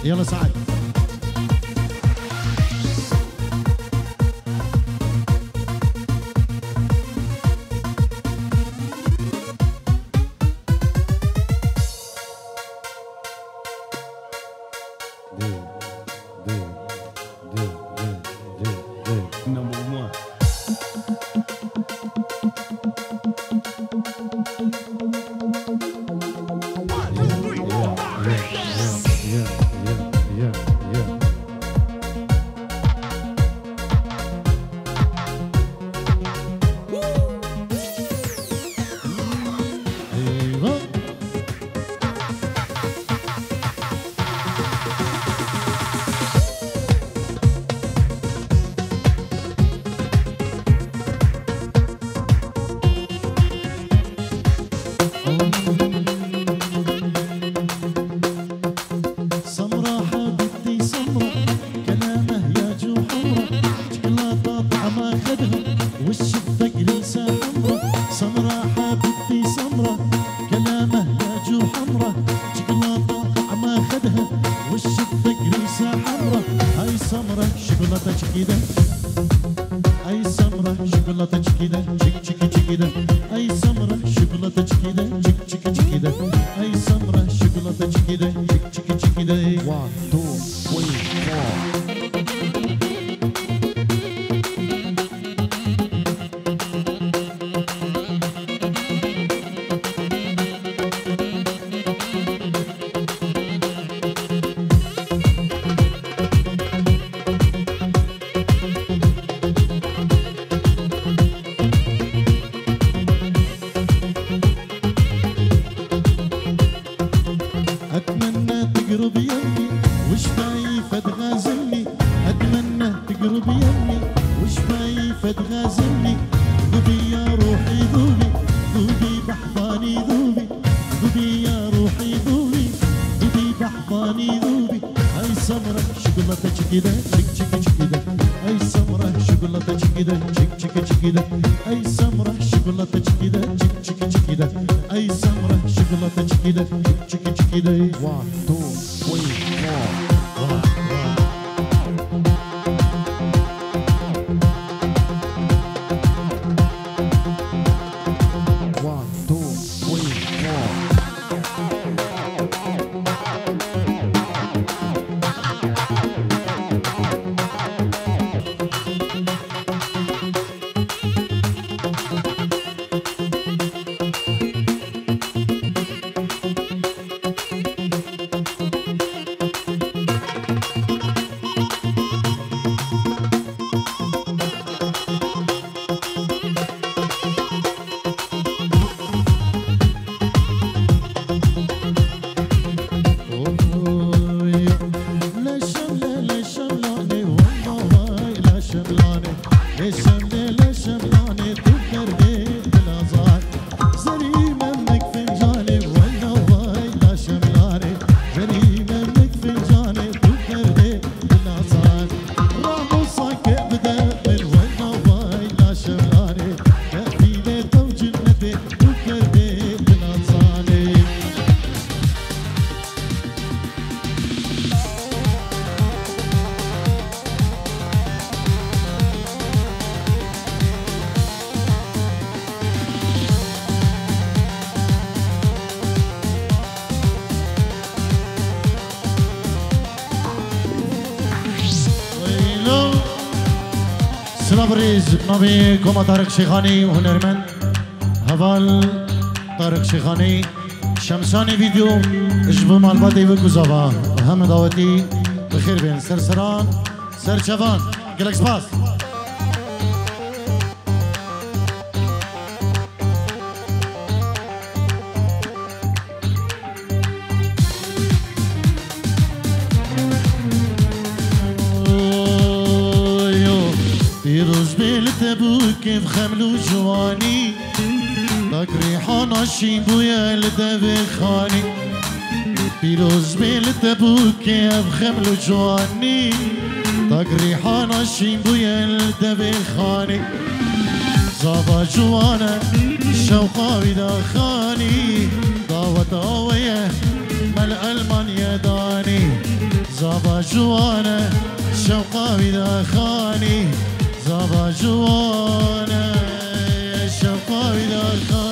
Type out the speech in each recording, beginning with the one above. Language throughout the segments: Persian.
يلا سعد. بريز بنامي كوما طارق شيخاني وهنرمند هوال طارق شيخاني شمساني فيديو اجبو مالباتي وكوزافا هم دعوتي بخير بين سرسران سرشفان جلكس باس كيف خملو جواني داك ريحان شيبويا لدبي خاني بيروز بيلتبو كيف خملو جواني داك ريحان شيبويا لدبي خاني زابا جوانا شوقا ودا خاني داوة داوية مال ألمانيا داني زابا جوانا شوقا ودا خاني زابا جوانا شوقا ودا خاني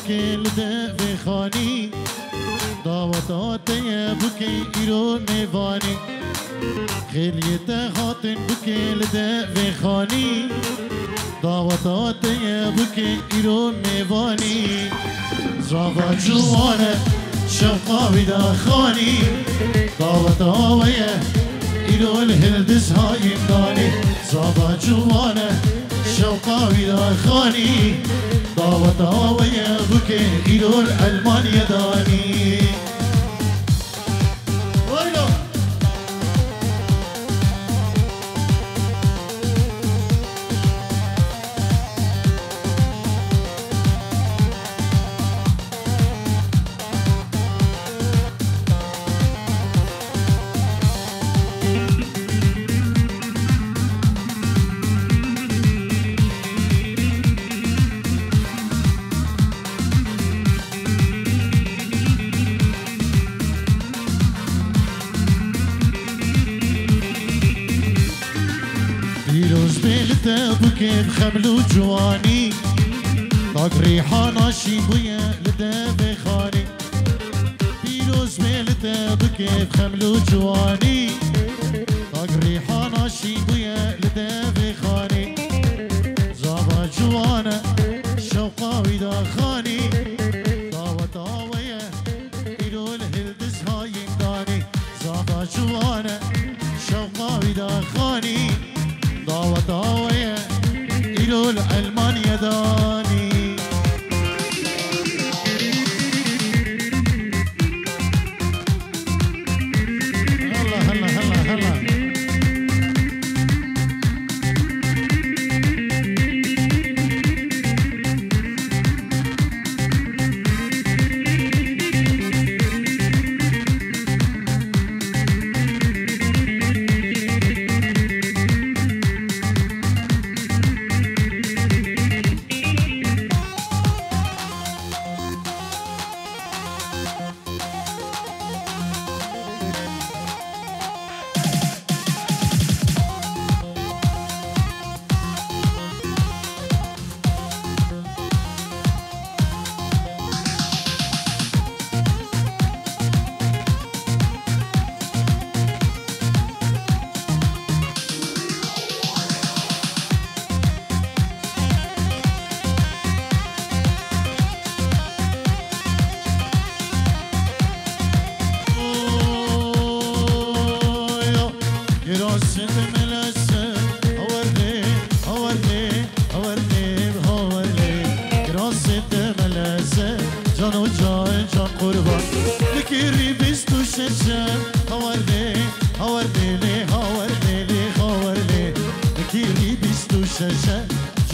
لده خانی دعوتات بکی ایرو میوانی خیلی تهاتن بکی لده خانی دعوتات بکی ایرو میوانی زاوا جوانه شوقا ودا خانی دعوتات ایرو الهلدز های دانی زاوا جوانه شوقا ودا خانی دعوتها ويا بكي إلو الألمانيا داني ويلو بكيف خملو جواني طاق ريحانا شيبويا لدا خاني بيروز ميلتا بكيف خملو جواني طاق ريحانا شيبويا لدا خاني زابا جوانا شوقا ودا خاني داوت آويا إلو الهلدز هاي داني زابا جوانا شوقا ودا خاني دعوت آوية إلو الألمانيا داني هلا هلا هلا هلا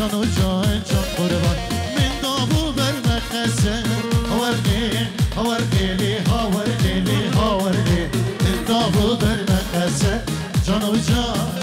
جانو جان جان قربان من دابو برمخسه هور ليلي هور ليلي من دابو برمخسه جانو جان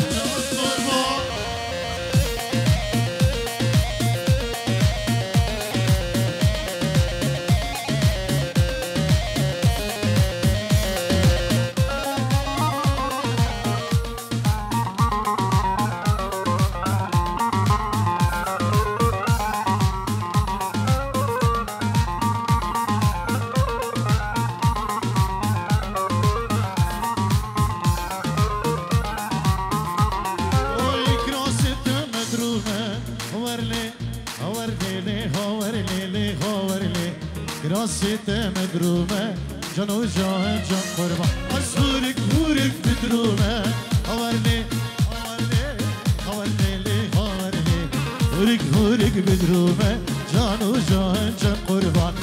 راسيت مدرومة جانو جان جان قربان أصورك هورك مدرومة هورلي هورك مدرومة جانو جان جان قربان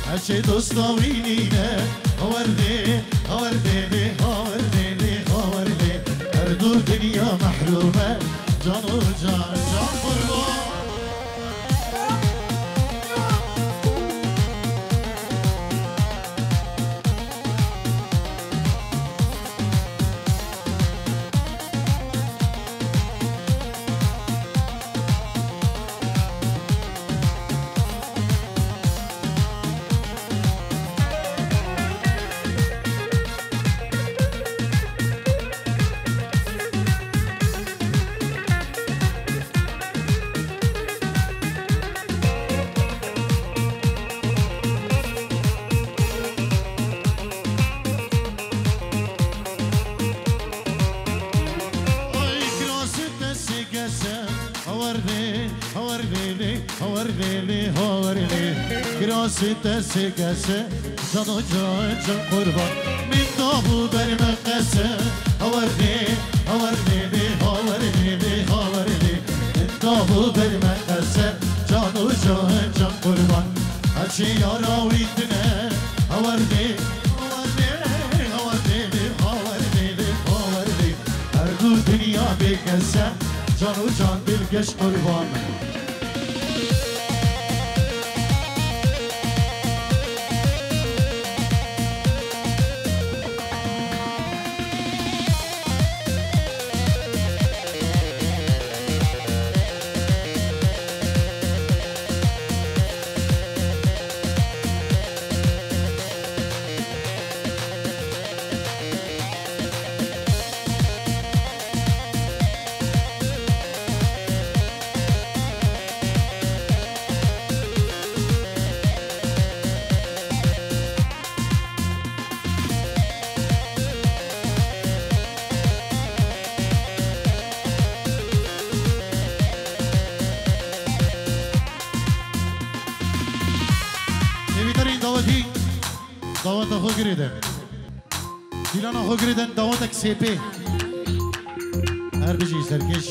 هالشي دوستا وينينا هوردي هوردي هوردي هوردي أردو دنيا محرومة جانو جان جان قربان ستة قاسة جانو جان جان قربان من دابو برمقاسة هوردي هوردي بي هوردي بي هوردي من دابو برمقاسة جانو جان جان قربان هرشي ياراويتنا هوردي هوردي هوردي بي هوردي بي هوردي هردو دنيا بقاسة جانو جان بالقش قربان دعوت خو گریدن دیلان خو گریدن دعوتک سپی هر بجی سرکش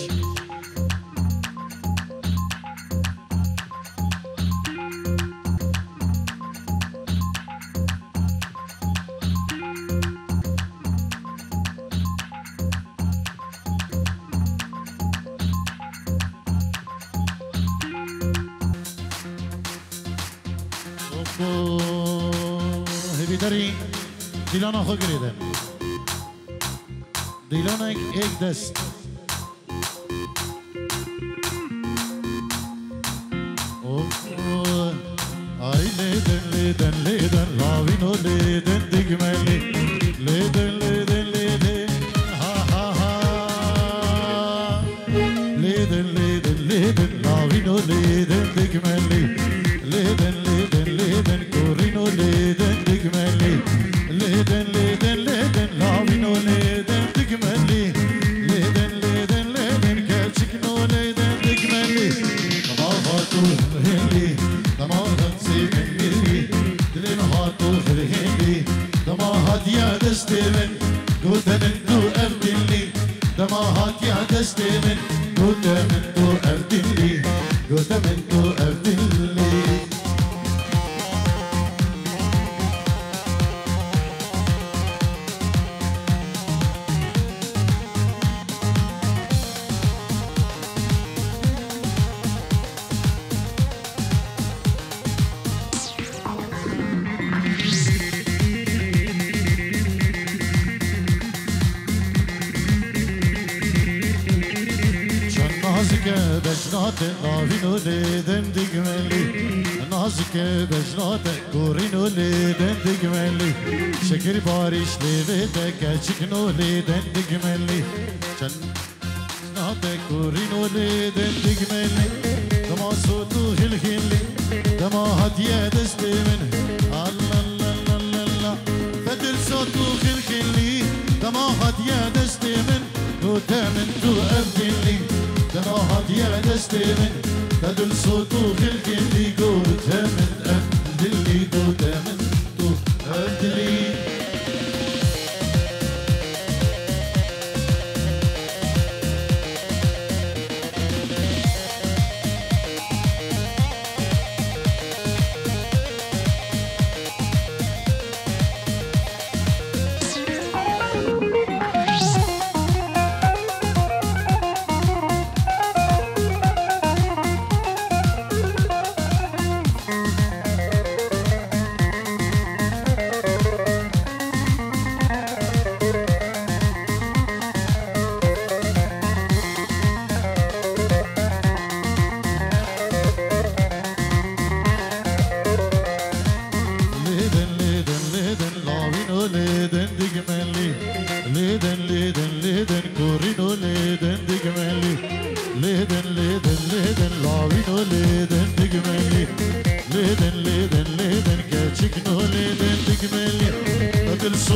دیلان خو گریدن دیلان ایک دست ay leden leden leden lavino leden digmeli leden leden leden ha ha ha leden leden leden lavino leden digmeli leden leden leden corino leden digmeli leden leden leden lavino leden digmeli leden leden leden kelçikno leden digmeli tamahatu hindi tamahat sevindi dilim hatu hindi tamahat ya destemen gudemen tu evdilli tamahat ya destemen gudemen tu evdilli gudemen tu evdilli بجنات لاوینو لیدن دیگملی نازک بجنات کورینو لیدن دیگملی شکر باریش لیده کچکنو لیدن دیگملی جنات کورینو لیدن دیگملی دما سوتو هلهلی دما هدیه دستی من الله الله الله الله فدر سوتو هلهلی دما هدیه دستی من وتامن تو أبدلي دما هدية دستي من تدل صوتو خلق اللي قوت من أبدلي قوت من تو أبدلي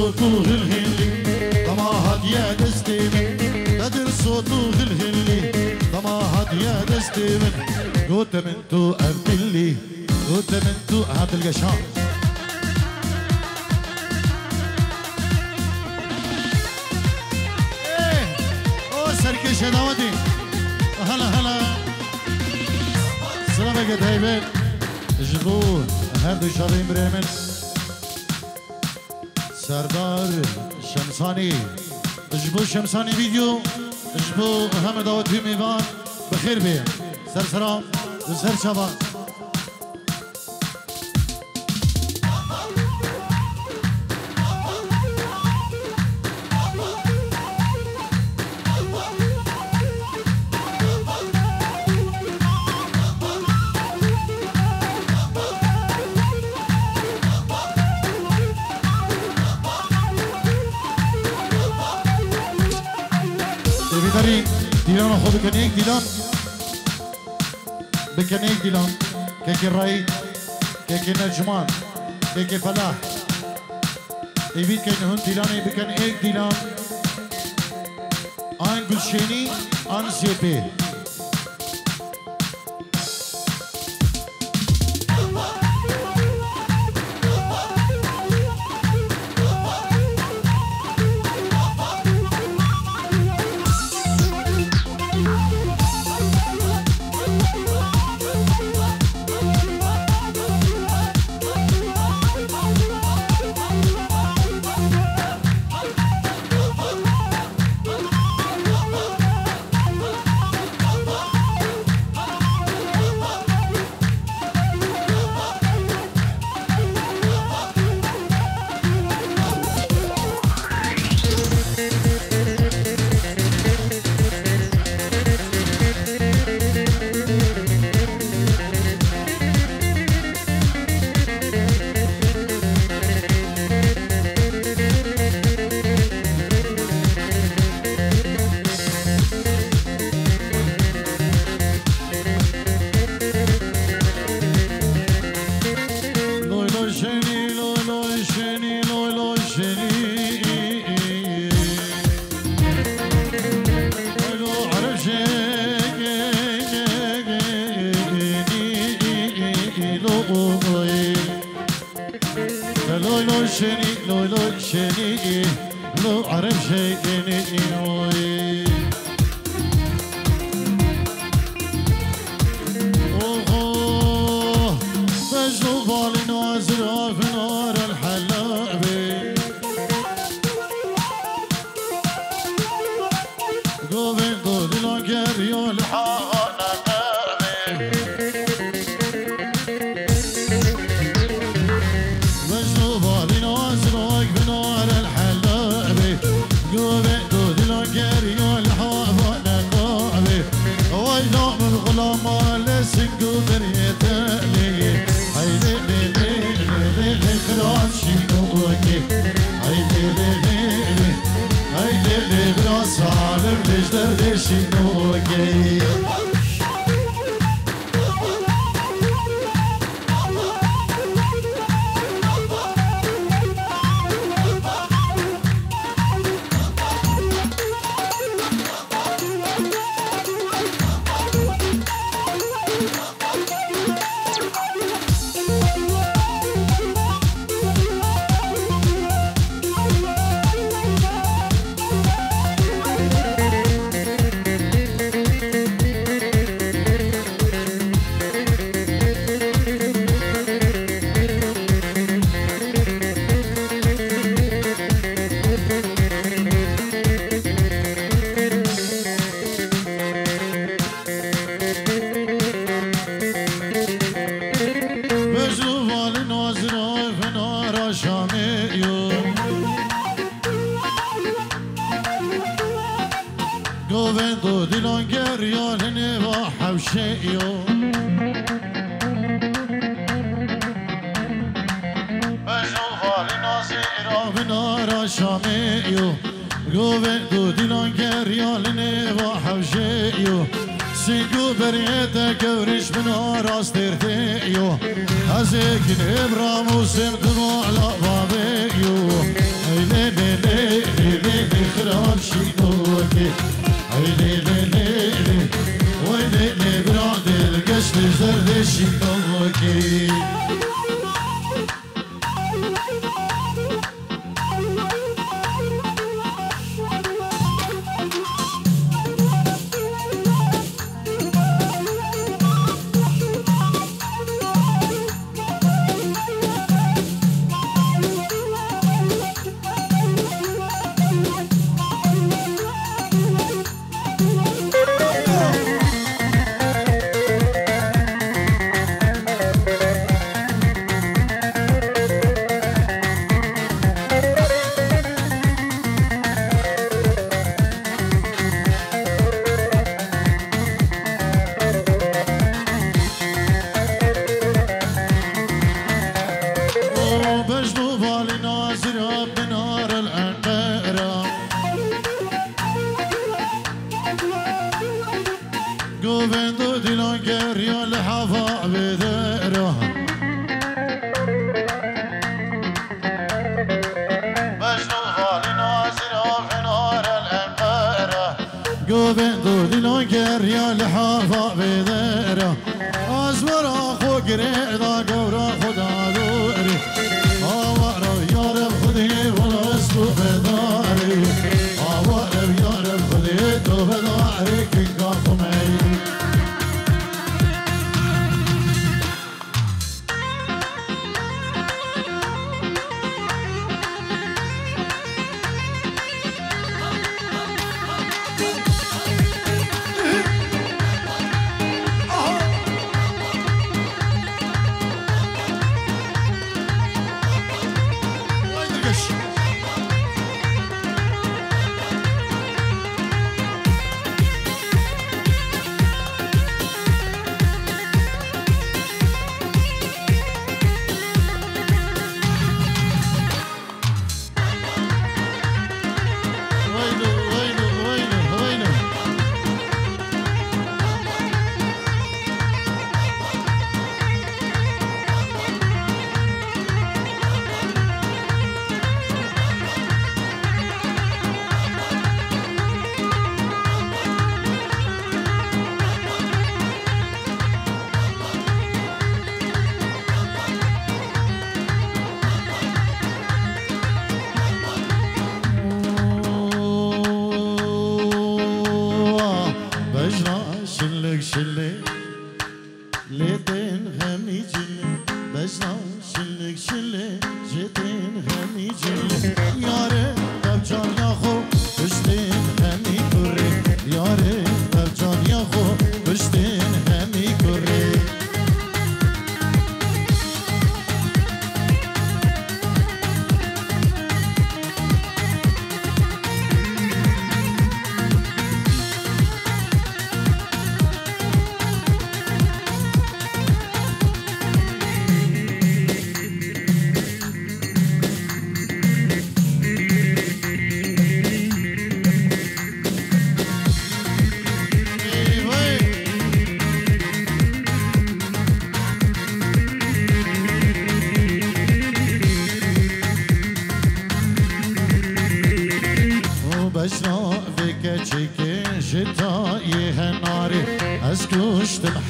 صوت وغلغلي طما هدية دستيمن بدر صوت وغلغلي طما هدية دستيمن قلت من تو أبدلي قلت من تو هات القشان ايه او سركش داودي هلا هلا سلامك هيبل جبور هر دو شادين بريمن سردار شمساني جبو شمساني فيديو جبو هم داود في ميوان بخير بيه سر سلام وسر شباب دیلان خود بکنیک دیلان بکنیک دیلان که رای که نجمان که فلاح ایوید که نهون دیلانی بکن ایک دیلان آن گلشینی آن سیپی لي لي لي لي لي خراب شينوكي لي لي لي لي ويلي لي براد القشر زرد شينوكي قوبندو دلون قريو لحظة بذره مجنون ظالم نازل في نار الأنبارة قوبندو دلون قريو لحظة بذره أزمر أخو قريدا قورا خدا دوري أوارو يارب خدي ونسلو بداري أوارب يارب خدي تو بداري كنقاف معي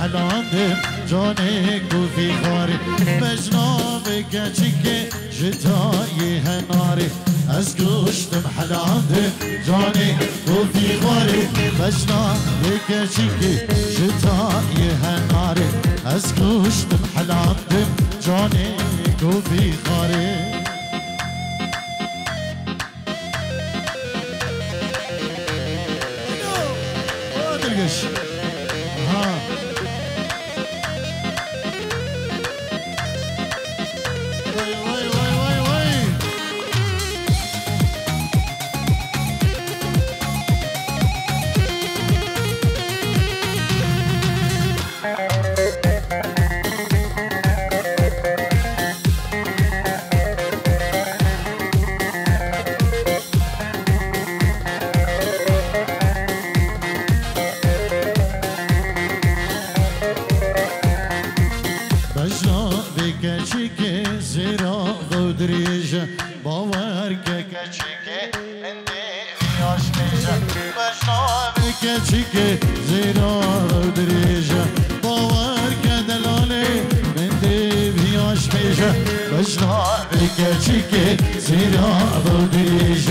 حلاندم جانك وفي خاري مجنابك چيكي جتاي هناري اسكوشتم حلاندم جانك وفي خاري مجنابك چيكي جتاي هناري اسكوشتم حلاندم جانك وفي خاري بکچی زیرا دودریج باور که کچی اندی بیاش میشه بشنا بکچی زیرا دودریج باور که دلاله اندی بیاش میشه بشنا بکچی زیرا دودریج